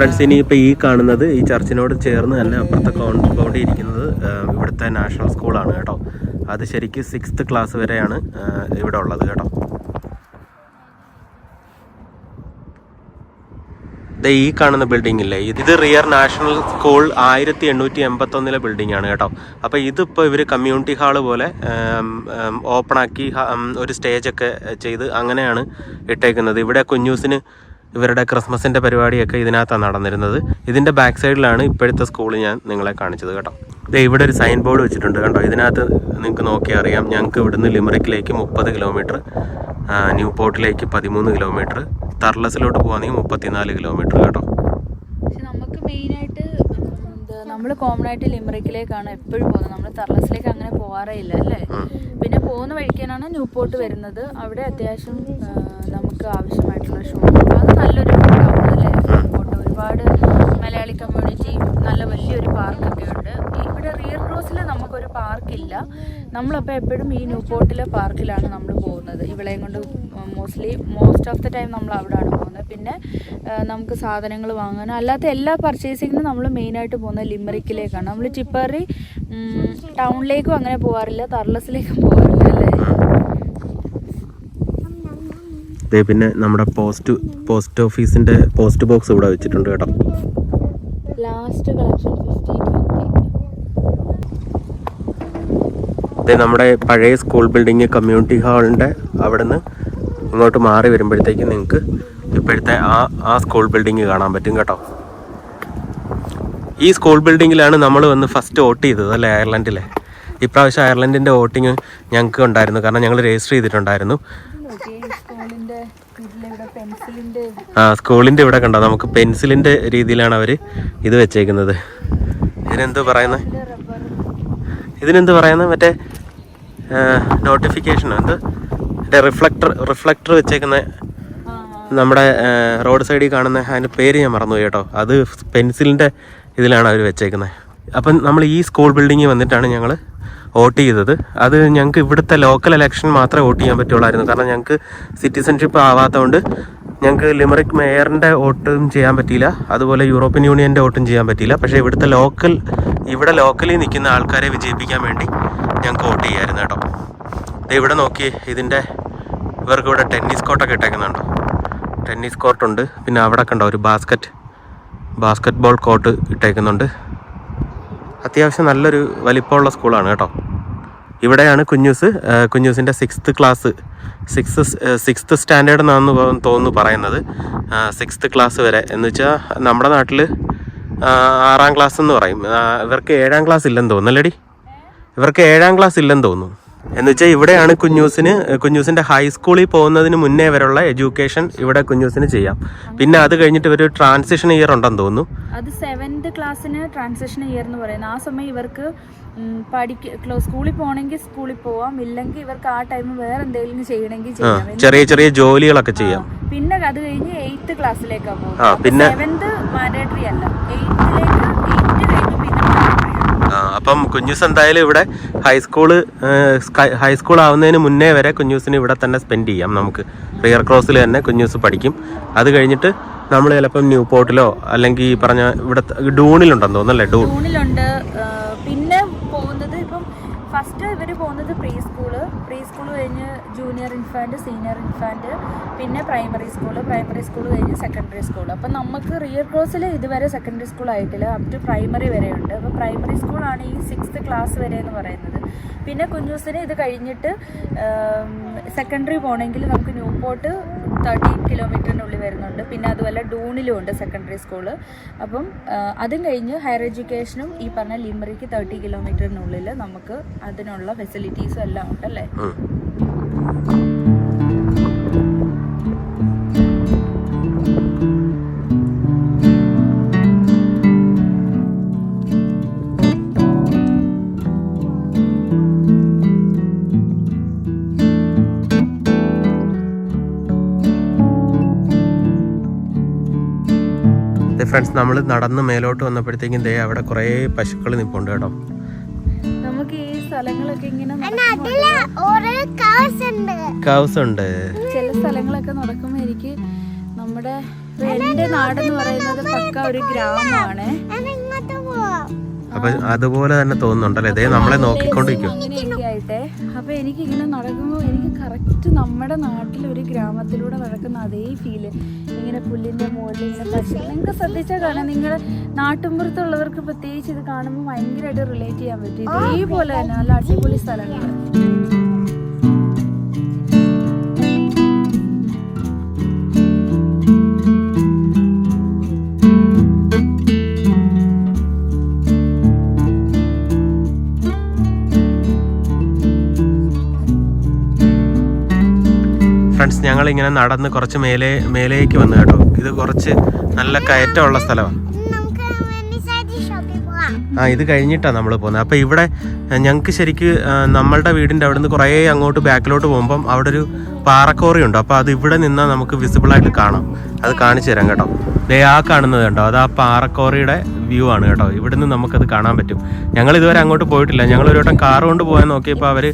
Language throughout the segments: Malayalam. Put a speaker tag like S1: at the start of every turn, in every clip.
S1: ഫ്രണ്ട്സ്, ഇനിയിപ്പോൾ ഈ കാണുന്നത് ഈ ചർച്ചിനോട് ചേർന്ന് തന്നെ അപ്പുറത്തെ കോമ്പൗണ്ടിൽ ഇരിക്കുന്നത് ഇവിടുത്തെ നാഷണൽ സ്കൂളാണ് കേട്ടോ. അത് ശരിക്കും 6th ക്ലാസ് വരെയാണ് ഇവിടെ ഉള്ളത് കേട്ടോ. ഈ കാണുന്ന ബിൽഡിംഗ് ഇല്ലേ, ഇത് റിയർ നാഷണൽ സ്കൂൾ 1881 ബിൽഡിംഗ് ആണ് കേട്ടോ. അപ്പോൾ ഇതിപ്പോൾ ഇവർ കമ്മ്യൂണിറ്റി ഹാള് പോലെ ഓപ്പണാക്കി ഒരു സ്റ്റേജൊക്കെ ചെയ്ത് അങ്ങനെയാണ് ഇട്ടേക്കുന്നത്. ഇവിടെ കുഞ്ഞൂസിന് ഇവരുടെ ക്രിസ്മസിൻ്റെ പരിപാടിയൊക്കെ ഇതിനകത്താണ് നടന്നിരുന്നത്. ഇതിൻ്റെ ബാക്ക് സൈഡിലാണ് ഇപ്പോഴത്തെ സ്കൂൾ ഞാൻ നിങ്ങളെ കാണിച്ചത് കേട്ടോ. ഇവിടെ ഒരു സൈൻ ബോർഡ് വെച്ചിട്ടുണ്ട് കണ്ടോ. ഇതിനകത്ത് നിങ്ങൾക്ക് നോക്കിയാൽ അറിയാം, ഞങ്ങൾക്ക് ഇവിടുന്ന് ലിമറിക്കിലേക്ക് 30 കിലോമീറ്റർ, ന്യൂ പോർട്ടിലേക്ക് 13 കിലോമീറ്റർ, തർലസിലോട്ട് പോകുകയാണെങ്കിൽ 34 കിലോമീറ്റർ കേട്ടോ.
S2: പക്ഷെ നമുക്ക് മെയിനായിട്ട് നമ്മൾ കോമൺ ആയിട്ട് ലിമറിക്കിലേക്കാണ് എപ്പോഴും പോകുന്നത്. നമ്മൾ തർലസിലേക്ക് അങ്ങനെ പോകാറേ ഇല്ല അല്ലേ. പിന്നെ പോകുന്ന വഴിക്കാനാണ് ന്യൂ പോർട്ട് വരുന്നത്. അവിടെ അത്യാവശ്യം നമുക്ക് ആവശ്യമായിട്ടുള്ള ഷോപ്പ്, അത് നല്ലൊരു ടൗൺ അല്ലേ പോർട്ട്. ഒരുപാട് മലയാളി കമ്മ്യൂണിറ്റി, നല്ല വലിയൊരു പാർക്കൊക്കെ ഉണ്ട്. ഇവിടെ റിയർ ക്രോസിൽ നമുക്കൊരു പാർക്കില്ല. നമ്മളപ്പോൾ എപ്പോഴും ഈ ന്യൂ പോർട്ടിലെ പാർക്കിലാണ് നമ്മൾ പോകുന്നത്. ഇവളെയും കൊണ്ട് മോസ്റ്റ് ഓഫ് ദ ടൈം നമ്മൾ അവിടെയാണ് പോകുന്നത്. പിന്നെ നമുക്ക് സാധനങ്ങൾ വാങ്ങാനും അല്ലാത്ത എല്ലാ പർച്ചേസിങ്ങിനും നമ്മൾ മെയിനായിട്ട് പോകുന്നത് ലിമറിക്കിലേക്കാണ്. നമ്മൾ ചിപ്പറി ടൗണിലേക്കും അങ്ങനെ പോകാറില്ല, തർലസിലേക്കും പോകാറില്ല അല്ലേ.
S1: പിന്നെ നമ്മുടെ പോസ്റ്റ് ഓഫീസിൻ്റെ പോസ്റ്റ് ബോക്സ് ഇവിടെ വെച്ചിട്ടുണ്ട് കേട്ടോ.
S2: Last collection 50-20.
S1: നമ്മുടെ പഴയ സ്കൂൾ ബിൽഡിങ് കമ്മ്യൂണിറ്റി ഹാളിൻ്റെ അവിടെ നിന്ന് ഇങ്ങോട്ട് മാറി വരുമ്പോഴത്തേക്കും നിങ്ങൾക്ക് ഇപ്പോഴത്തെ ആ സ്കൂൾ ബിൽഡിങ് കാണാൻ പറ്റും കേട്ടോ. ഈ സ്കൂൾ ബിൽഡിങ്ങിലാണ് നമ്മൾ വന്ന് ഫസ്റ്റ് വോട്ട് ചെയ്തത് അല്ലേ, അയർലൻഡിലെ. ഇപ്രാവശ്യം അയർലൻഡിൻ്റെ വോട്ടിങ് ഞങ്ങൾക്ക് ഉണ്ടായിരുന്നു, കാരണം ഞങ്ങൾ രജിസ്റ്റർ ചെയ്തിട്ടുണ്ടായിരുന്നു. സ്കൂളിൻ്റെ ഇവിടെ കണ്ടോ, നമുക്ക് പെൻസിലിൻ്റെ രീതിയിലാണ് അവർ ഇത് വെച്ചേക്കുന്നത്. ഇതിനെന്ത് പറയുന്നത്, മറ്റേ നോട്ടിഫിക്കേഷനോ എന്ത്, മറ്റേ റിഫ്ലക്ടർ വെച്ചേക്കുന്ന നമ്മുടെ റോഡ് സൈഡിൽ കാണുന്ന അതിൻ്റെ പേര് ഞാൻ മറന്നുപോയി കേട്ടോ. അത് പെൻസിലിൻ്റെ ഇതിലാണ് അവർ വെച്ചേക്കുന്നത്. അപ്പം നമ്മൾ ഈ സ്കൂൾ ബിൽഡിങ്ങിൽ വന്നിട്ടാണ് ഞങ്ങൾ വോട്ട് ചെയ്തത്. അത് ഞങ്ങൾക്ക് ഇവിടുത്തെ ലോക്കൽ ഇലക്ഷൻ മാത്രമേ വോട്ട് ചെയ്യാൻ പറ്റുള്ളായിരുന്നു, കാരണം ഞങ്ങൾക്ക് സിറ്റിസൺഷിപ്പ് ആവാത്തതുകൊണ്ട് ഞങ്ങൾക്ക് ലിമറിക് മേയറിൻ്റെ വോട്ടും ചെയ്യാൻ പറ്റിയില്ല, അതുപോലെ യൂറോപ്യൻ യൂണിയൻ്റെ വോട്ടും ചെയ്യാൻ പറ്റിയില്ല. പക്ഷേ ഇവിടുത്തെ ഇവിടെ ലോക്കലിൽ നിൽക്കുന്ന ആൾക്കാരെ വിജയിപ്പിക്കാൻ വേണ്ടി ഞങ്ങൾക്ക് വോട്ട് ചെയ്യാമായിരുന്നു കേട്ടോ. ഇവിടെ നോക്കി, ഇവർക്ക് ഇവിടെ ടെന്നീസ് കോർട്ടൊക്കെ ഇട്ടേക്കുന്നുണ്ടോ. ടെന്നീസ് കോർട്ടുണ്ട്. പിന്നെ അവിടെ കണ്ടോ ഒരു ബാസ്കറ്റ് ബോൾ കോർട്ട് ഇട്ടേക്കുന്നുണ്ട്. അത്യാവശ്യം നല്ലൊരു വലിപ്പമുള്ള സ്കൂളാണ് കേട്ടോ. ഇവിടെയാണ് കുഞ്ഞൂസിൻ്റെ 6th സ്റ്റാൻഡേർഡ് എന്നാണെന്ന് തോന്നുന്നു പറയുന്നത്. 6th ക്ലാസ് വരെ എന്ന് വെച്ചാൽ നമ്മുടെ നാട്ടിൽ 6ാം ക്ലാസ് എന്ന് പറയും. ഇവർക്ക് 7ാം ക്ലാസ് ഇല്ലെന്ന് തോന്നുന്നല്ലേടി, ഇവർക്ക് 7ാം ക്ലാസ് ഇല്ലെന്ന് തോന്നുന്നു. എന്ന് വെച്ചാൽ ഇവിടെയാണ് കുഞ്ഞൂസിൻ്റെ ഹൈസ്കൂളിൽ പോകുന്നതിന് മുന്നേ വരെയുള്ള എഡ്യൂക്കേഷൻ ഇവിടെ കുഞ്ഞൂസിന് ചെയ്യാം. പിന്നെ അത് കഴിഞ്ഞിട്ട് ഒരു ട്രാൻസിഷൻ ഇയർ ഉണ്ടെന്ന് തോന്നുന്നു.
S2: അത് 7th ക്ലാസ്സിന് ട്രാൻസിഷൻ ഇയർ എന്ന് പറയുന്നത്. ആ സമയം ഇവർക്ക് സ്കൂളിൽ പോകണമെങ്കിൽ സ്കൂളിൽ പോവാം, ഇല്ലെങ്കിൽ ഇവർക്ക് ആ ടൈം വേറെ എന്തെങ്കിലും ചെയ്യണമെങ്കിൽ ചെയ്യാം,
S1: ചെറിയ ജോലികളൊക്കെ ചെയ്യാം.
S2: പിന്നെ അത് കഴിഞ്ഞ് 8th ക്ലാസ്സിലേക്കാണ് പോകും. പിന്നെ 7th മാൻഡേറ്ററി അല്ല, 8th കഴിഞ്ഞ് പിന്നെ
S1: അപ്പം കുഞ്ഞൂസ് എന്തായാലും ഇവിടെ ഹൈസ്കൂൾ ആവുന്നതിന് മുന്നേ വരെ കുഞ്ഞൂസിന് ഇവിടെ തന്നെ സ്പെൻഡ് ചെയ്യാം. നമുക്ക് റിയർ ക്രോസിൽ തന്നെ കുഞ്ഞൂസ് പഠിക്കും. അത് കഴിഞ്ഞിട്ട് നമ്മൾ ചിലപ്പം ന്യൂ പോർട്ടിലോ അല്ലെങ്കിൽ പറഞ്ഞ ഇവിടെ ഡൂണിലുണ്ടെന്ന് തോന്നുന്നല്ലേ, ഡൂണിലുണ്ട്.
S2: പിന്നെ പോകുന്നത് ഇപ്പം ഫസ്റ്റ് ഇവർ പോകുന്നത് പ്രീ സ്കൂള് കഴിഞ്ഞ് ജൂനിയർ ഇൻഫാൻറ്റ്, സീനിയർ ഇൻഫാൻറ്റ്, പിന്നെ പ്രൈമറി സ്കൂൾ കഴിഞ്ഞ് സെക്കൻഡറി സ്കൂൾ. അപ്പം നമുക്ക് റിയർ ക്രോസിൽ ഇതുവരെ സെക്കൻഡറി സ്കൂൾ ആയിട്ടില്ല, അപ് ടു പ്രൈമറി വരെ ഉണ്ട്. അപ്പോൾ പ്രൈമറി സ്കൂളാണ് ഈ 6th ക്ലാസ് വരെ എന്ന് പറയുന്നത്. പിന്നെ കുഞ്ഞൂസിന് ഇത് കഴിഞ്ഞിട്ട് സെക്കൻഡറി പോകണമെങ്കിൽ നമുക്ക് ന്യൂ പോർട്ട് 30 കിലോമീറ്ററിനുള്ളിൽ വരുന്നുണ്ട്. പിന്നെ അതുപോലെ ഡൂണിലും ഉണ്ട് സെക്കൻഡറി സ്കൂള്. അപ്പം അതും കഴിഞ്ഞ് ഹയർ എഡ്യൂക്കേഷനും ഈ പറഞ്ഞ ലിമറിക്ക് 30 കിലോമീറ്ററിനുള്ളിൽ നമുക്ക് അതിനുള്ള ഫെസിലിറ്റീസും എല്ലാം ഉണ്ടല്ലേ.
S1: ഫ്രണ്ട്സ്, നമ്മൾ നടന്ന് മേലോട്ട് വന്നപ്പോഴത്തേക്കും അവിടെ കുറേ പശുക്കൾ നിൽപ്പുണ്ട് കേട്ടോ.
S2: നമുക്ക് ഈ സ്ഥലങ്ങളൊക്കെ ഇങ്ങനെ
S1: കൗസ് ഉണ്ട്.
S2: ചില സ്ഥലങ്ങളൊക്കെ നടക്കുമ്പോൾ എനിക്ക് നമ്മുടെ എൻ്റെ നാടെന്ന് പറയുന്നത് പക്ക ഒരു ഗ്രാമമാണ്.
S1: അപ്പൊ അതുപോലെ തന്നെ തോന്നുന്നുണ്ടല്ലേ, ഇതേ നമ്മളെ നോക്കിക്കൊണ്ടിരിക്കും
S2: ഇങ്ങനെയൊക്കെ ആയിട്ടെ. അപ്പൊ എനിക്ക് ഇങ്ങനെ നടക്കുമ്പോൾ എനിക്ക് കറക്റ്റ് നമ്മുടെ നാട്ടിൽ ഒരു ഗ്രാമത്തിലൂടെ നടക്കുന്ന അതേ ഫീല്. ഇങ്ങനെ പുല്ലിന്റെ മുകളിൽ ഇങ്ങനെ പശു, നിങ്ങൾക്ക് ശ്രദ്ധിച്ചാൽ കാണാം, നിങ്ങളുടെ നാട്ടിൻപുറത്തുള്ളവർക്ക് പ്രത്യേകിച്ച് ഇത് കാണുമ്പോൾ ഭയങ്കരമായിട്ട് റിലേറ്റ് ചെയ്യാൻ പറ്റും. ഇതേപോലെ തന്നെ നല്ല അടിപൊളി സ്ഥലങ്ങൾ.
S1: ഫ്രണ്ട്സ്, ഞങ്ങളിങ്ങനെ നടന്ന് കുറച്ച് മേലേക്ക് വന്നു കേട്ടോ. ഇത് കുറച്ച് നല്ല കയറ്റമുള്ള സ്ഥലമാണ്. ഇത് കഴിഞ്ഞിട്ടാണ് നമ്മൾ പോകുന്നത്. അപ്പോൾ ഇവിടെ ഞങ്ങൾക്ക് ശരിക്ക് നമ്മളുടെ വീടിൻ്റെ അവിടെ നിന്ന് കുറേ അങ്ങോട്ട് ബാക്കിലോട്ട് പോകുമ്പം അവിടെ ഒരു പാറക്കോറി ഉണ്ട്. അപ്പോൾ അത് ഇവിടെ നിന്നാൽ നമുക്ക് വിസിബിളായിട്ട് കാണാം. അത് കാണിച്ചു തരാം കേട്ടോ. ആ കാണുന്നത് കണ്ടോ, അത് ആ പാറക്കോറിയുടെ വ്യൂ ആണ് കേട്ടോ. ഇവിടുന്ന് നമുക്കത് കാണാൻ പറ്റും. ഞങ്ങൾ ഇതുവരെ അങ്ങോട്ട് പോയിട്ടില്ല. ഞങ്ങൾ ഒരു വട്ടം കാർ കൊണ്ട് പോകാൻ നോക്കിയപ്പോൾ അവർ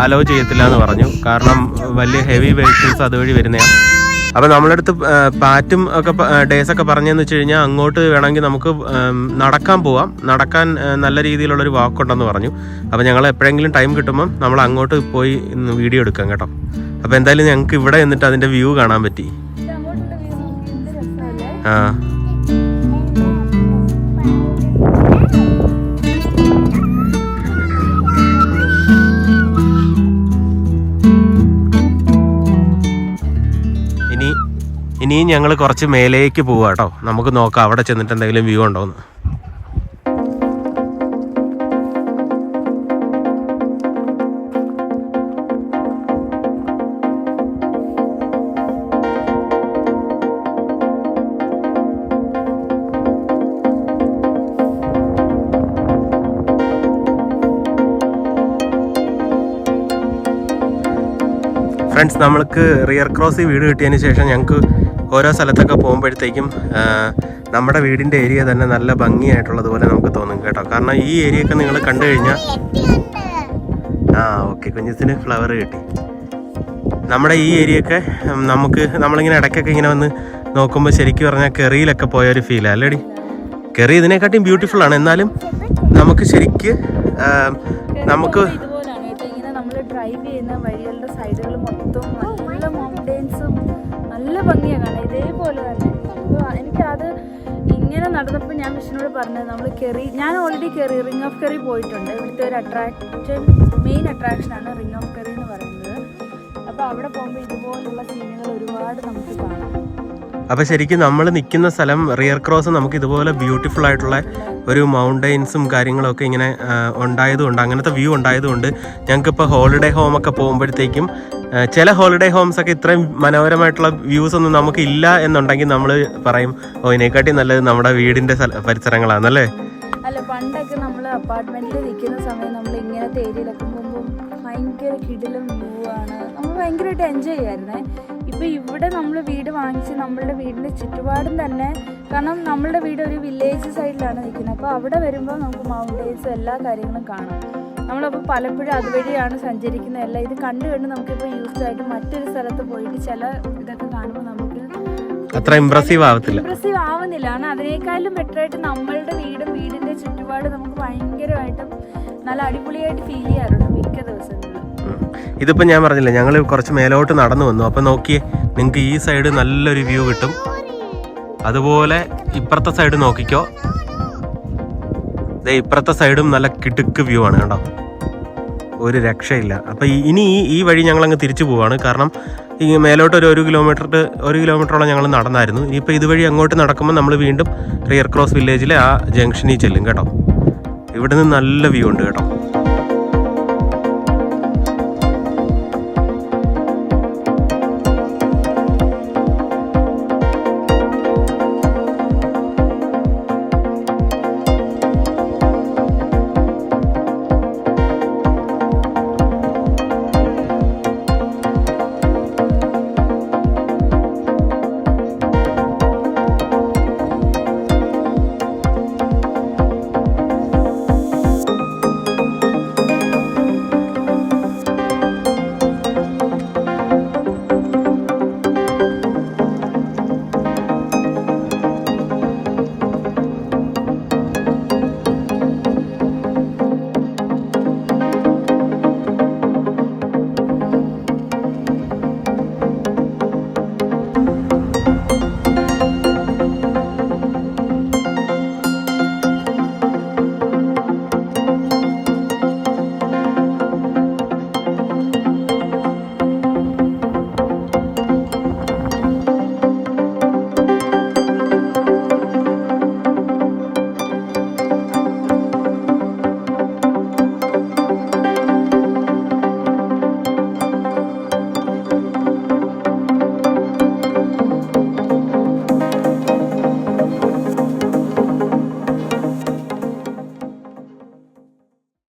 S1: അലോ ചെയ്യത്തില്ല എന്ന് പറഞ്ഞു. കാരണം വലിയ ഹെവി വെഹിക്കിൾസ് അതുവഴി വരുന്നതാണ്. അപ്പോൾ നമ്മളെ അടുത്ത് പാറ്റും ഒക്കെ ഡേയ്സൊക്കെ പറഞ്ഞതെന്ന് വെച്ച് കഴിഞ്ഞാൽ അങ്ങോട്ട് വേണമെങ്കിൽ നമുക്ക് നടക്കാൻ പോവാം. നടക്കാൻ നല്ല രീതിയിലുള്ളൊരു വാക്കുണ്ടെന്ന് പറഞ്ഞു. അപ്പോൾ ഞങ്ങൾ എപ്പോഴെങ്കിലും ടൈം കിട്ടുമ്പം നമ്മൾ അങ്ങോട്ട് പോയി വീഡിയോ എടുക്കാം കേട്ടോ. അപ്പോൾ എന്തായാലും ഞങ്ങൾക്ക് ഇവിടെ നിന്നിട്ട് അതിൻ്റെ വ്യൂ കാണാൻ പറ്റി. ആ ഇനിയും ഞങ്ങൾ കുറച്ച് മേലേക്ക് പോവാം കേട്ടോ. നമുക്ക് നോക്കാം അവിടെ ചെന്നിട്ട് എന്തെങ്കിലും വ്യൂ ഉണ്ടോന്ന്. ഫ്രണ്ട്സ്, നമ്മൾക്ക് റിയർ ക്രോസ് വീട് കിട്ടിയതിന് ശേഷം ഞങ്ങൾക്ക് ഓരോ സ്ഥലത്തൊക്കെ പോകുമ്പോഴത്തേക്കും നമ്മുടെ വീടിൻ്റെ ഏരിയ തന്നെ നല്ല ഭംഗിയായിട്ടുള്ളതുപോലെ നമുക്ക് തോന്നും കേട്ടോ. കാരണം ഈ ഏരിയയൊക്കെ നിങ്ങൾ കണ്ടു കഴിഞ്ഞാൽ ഓക്കെ, കുഞ്ഞിന് ഫ്ലവർ കിട്ടി. നമ്മുടെ ഈ ഏരിയയൊക്കെ നമ്മളിങ്ങനെ ഇടയ്ക്കൊക്കെ ഇങ്ങനെ വന്ന് നോക്കുമ്പോൾ ശരിക്കും പറഞ്ഞാൽ കെറിയിലൊക്കെ പോയൊരു ഫീലാണ് അല്ലേടി. കെറി ഇതിനെക്കാട്ടിയും ബ്യൂട്ടിഫുൾ ആണ്. എന്നാലും നമുക്ക് ശരിക്ക് നമുക്ക്
S2: ഡ്രൈവ് ചെയ്യുന്ന വഴികളുടെ സൈഡുകൾ മൊത്തം നല്ല മൗണ്ടൻസും നല്ല ഭംഗിയാണ് കാണാൻ. ഇതേപോലെ തന്നെ എനിക്കത് ഇങ്ങനെ നടന്നപ്പോൾ ഞാൻ വിഷ്ണുവോട് പറഞ്ഞത്, നമ്മൾ ഞാൻ ഓൾറെഡി റിംഗ് ഓഫ് കെറി പോയിട്ടുണ്ട്. ഇവിടുത്തെ ഒരു മെയിൻ അട്രാക്ഷനാണ് റിംഗ് ഓഫ് കെറി എന്ന് പറയുന്നത്. അപ്പോൾ അവിടെ പോകുമ്പോൾ ഇതുപോലുള്ള സീനുകൾ ഒരുപാട് നമുക്ക് കാണാം.
S1: അപ്പോൾ ശരിക്കും നമ്മൾ നിൽക്കുന്ന സ്ഥലം റിയർ ക്രോസ് നമുക്ക് ഇതുപോലെ ബ്യൂട്ടിഫുൾ ആയിട്ടുള്ള ഒരു മൗണ്ടെയിൻസും കാര്യങ്ങളൊക്കെ ഇങ്ങനെ ഉണ്ടായതുകൊണ്ട്, അങ്ങനത്തെ വ്യൂ ഉണ്ടായതുകൊണ്ട് ഞങ്ങൾക്കിപ്പോൾ ഹോളിഡേ ഹോമൊക്കെ പോകുമ്പോഴത്തേക്കും ചില ഹോളിഡേ ഹോംസൊക്കെ ഇത്രയും മനോഹരമായിട്ടുള്ള വ്യൂസ് ഒന്നും നമുക്ക് ഇല്ല എന്നുണ്ടെങ്കിൽ നമ്മൾ പറയും, ഇതിനെക്കാട്ടി നല്ലത് നമ്മുടെ വീടിൻ്റെ പരിസരങ്ങളാണല്ലേ.
S2: അല്ല, പണ്ടൊക്കെ നമ്മൾ അപ്പാർട്ട്മെന്റിൽ നിൽക്കുന്ന സമയം നമ്മൾ ഇങ്ങനത്തെ ഏരിയയിലൊക്കെ പോകുമ്പോൾ ഭയങ്കര കിടിലം വ്യൂ ആണ്. നമ്മൾ ഭയങ്കരമായിട്ട് എൻജോയ് ചെയ്യായിരുന്നേ. ഇപ്പോൾ ഇവിടെ നമ്മൾ വീട് വാങ്ങിച്ച് നമ്മളുടെ വീടിൻ്റെ ചുറ്റുപാടും തന്നെ, കാരണം നമ്മളുടെ വീട് ഒരു വില്ലേജ് സൈഡിലാണ് നിൽക്കുന്നത്. അപ്പോൾ അവിടെ വരുമ്പോൾ നമുക്ക് മൗണ്ടെയ്ൻസും എല്ലാ കാര്യങ്ങളും കാണാം. നമ്മളപ്പോൾ പലപ്പോഴും അതുവഴിയാണ് സഞ്ചരിക്കുന്നത്. എല്ലാം ഇത് കണ്ട് നമുക്കിപ്പോൾ യൂസ്ഡ് ആയിട്ട് മറ്റൊരു സ്ഥലത്ത് പോയിട്ട് ചില ഇതൊക്കെ കാണുമ്പോൾ നമുക്ക്
S1: അത്ര ഇംപ്രസീവ് ആവുന്നില്ല.
S2: കാരണം അതിനേക്കാളും ബെറ്ററായിട്ട് നമ്മളുടെ വീടിൻ്റെ ചുറ്റുപാട് നമുക്ക് ഭയങ്കരമായിട്ടും നല്ല അടിപൊളിയായിട്ട് ഫീൽ ചെയ്യാറുണ്ട് മിക്ക ദിവസങ്ങളിലും.
S1: ഇതിപ്പോൾ ഞാൻ പറഞ്ഞില്ല, ഞങ്ങൾ കുറച്ച് മേലോട്ട് നടന്നു വന്നു. അപ്പോൾ നോക്കിയേ, നിങ്ങൾക്ക് ഈ സൈഡ് നല്ലൊരു വ്യൂ കിട്ടും. അതുപോലെ ഇപ്പുറത്തെ സൈഡ് നോക്കിക്കോ, ഇപ്പുറത്തെ സൈഡും നല്ല കിടുക്ക് വ്യൂ ആണ് കേട്ടോ. ഒരു രക്ഷയില്ല. അപ്പോൾ ഇനി ഈ വഴി ഞങ്ങളങ്ങ് തിരിച്ചു പോവാണ്. കാരണം ഈ മേലോട്ട് ഒരു കിലോമീറ്ററോളം ഞങ്ങൾ നടന്നായിരുന്നു. ഇനിയിപ്പോൾ ഇതുവഴി അങ്ങോട്ട് നടക്കുമ്പോൾ നമ്മൾ വീണ്ടും റിയർ ക്രോസ് വില്ലേജിലെ ആ ജംഗ്ഷനിൽ ചെല്ലും കേട്ടോ. ഇവിടെ നിന്ന് നല്ല വ്യൂ ഉണ്ട് കേട്ടോ.